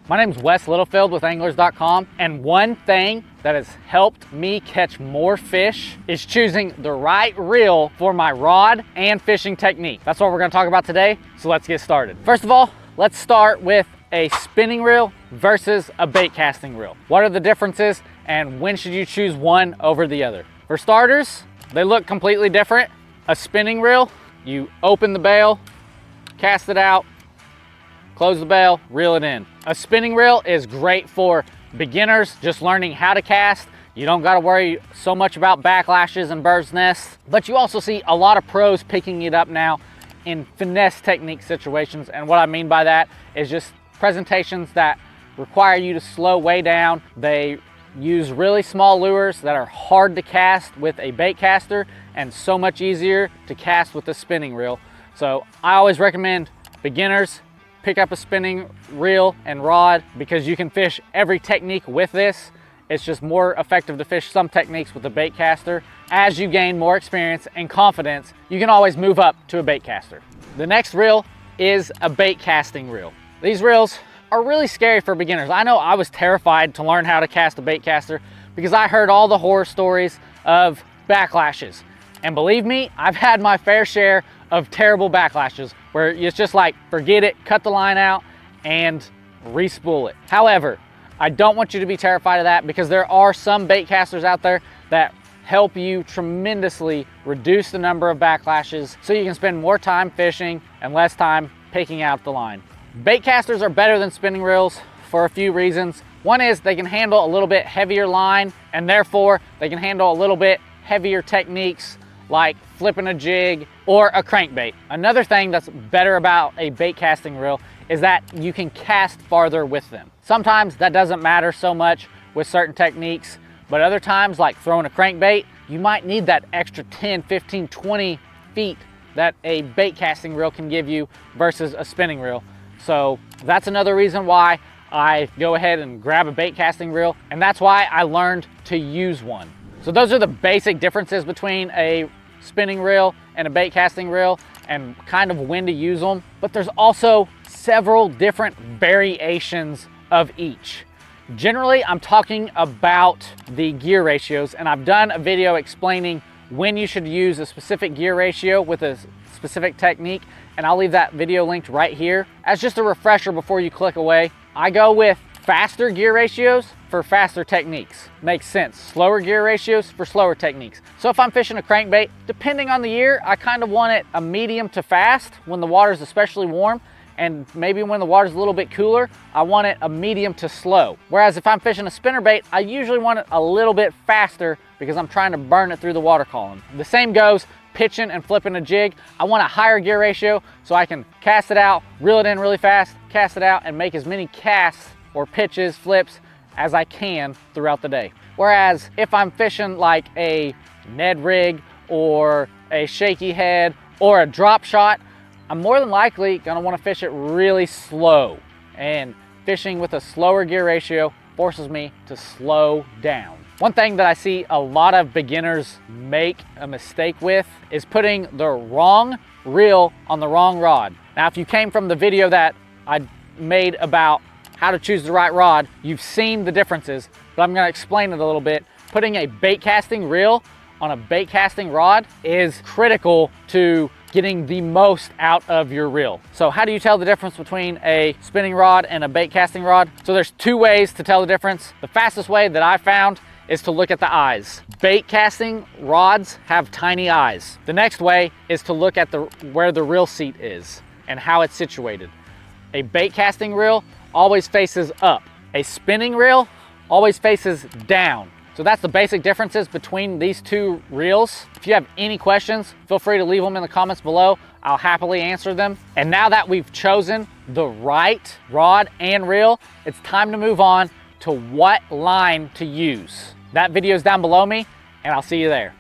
My name's Wes Littlefield with anglers.com, and one thing that has helped me catch more fish is choosing the right reel for my rod and fishing technique. That's what we're gonna talk about today, so let's get started. First of all, let's start with a spinning reel versus a bait casting reel. What are the differences and when should you choose one over the other? For starters, they look completely different. A spinning reel, you open the bail, cast it out, close the bail, reel it in. A spinning reel is great for beginners just learning how to cast. You don't gotta worry so much about backlashes and bird's nests, but you also see a lot of pros picking it up now in finesse technique situations. And what I mean by that is just presentations that require you to slow way down. They use really small lures that are hard to cast with a bait caster and so much easier to cast with a spinning reel. So I always recommend beginners pick up a spinning reel and rod because you can fish every technique with this. It's just more effective to fish some techniques with a bait caster. As you gain more experience and confidence, you can always move up to a bait caster. The next reel is a bait casting reel. These reels are really scary for beginners. I know I was terrified to learn how to cast a bait caster because I heard all the horror stories of backlashes. And believe me, I've had my fair share of terrible backlashes where it's just like, forget it, cut the line out and re-spool it. However, I don't want you to be terrified of that because there are some bait casters out there that help you tremendously reduce the number of backlashes so you can spend more time fishing and less time picking out the line. Bait casters are better than spinning reels for a few reasons. One is they can handle a little bit heavier line and therefore they can handle a little bit heavier techniques like flipping a jig or a crankbait. Another thing that's better about a bait casting reel is that you can cast farther with them. Sometimes that doesn't matter so much with certain techniques, but other times like throwing a crankbait, you might need that extra 10, 15, 20 feet that a bait casting reel can give you versus a spinning reel. So that's another reason why I go ahead and grab a bait casting reel, and that's why I learned to use one. So those are the basic differences between a spinning reel and a bait casting reel and kind of when to use them. But there's also several different variations of each. Generally, I'm talking about the gear ratios, and I've done a video explaining when you should use a specific gear ratio with a specific technique, and I'll leave that video linked right here. As just a refresher before you click away, I go with faster gear ratios for faster techniques. Makes sense. Slower gear ratios for slower techniques. So if I'm fishing a crankbait, depending on the year, I kind of want it a medium to fast when the water's especially warm, and maybe when the water's a little bit cooler, I want it a medium to slow. Whereas if I'm fishing a spinnerbait, I usually want it a little bit faster because I'm trying to burn it through the water column. The same goes pitching and flipping a jig. I want a higher gear ratio so I can cast it out, reel it in really fast, cast it out, and make as many casts or pitches, flips as I can throughout the day. Whereas if I'm fishing like a Ned rig or a shaky head or a drop shot, I'm more than likely gonna wanna fish it really slow. And fishing with a slower gear ratio forces me to slow down. One thing that I see a lot of beginners make a mistake with is putting the wrong reel on the wrong rod. Now, if you came from the video that I made about how to choose the right rod, you've seen the differences, but I'm gonna explain it a little bit. Putting a bait casting reel on a bait casting rod is critical to getting the most out of your reel. So how do you tell the difference between a spinning rod and a bait casting rod? So there's two ways to tell the difference. The fastest way that I found is to look at the eyes. Bait casting rods have tiny eyes. The next way is to look at where the reel seat is and how it's situated. A bait casting reel always faces up. A spinning reel always faces down. So that's the basic differences between these two reels. If you have any questions, feel free to leave them in the comments below. I'll happily answer them. And now that we've chosen the right rod and reel, it's time to move on to what line to use. That video is down below me, and I'll see you there.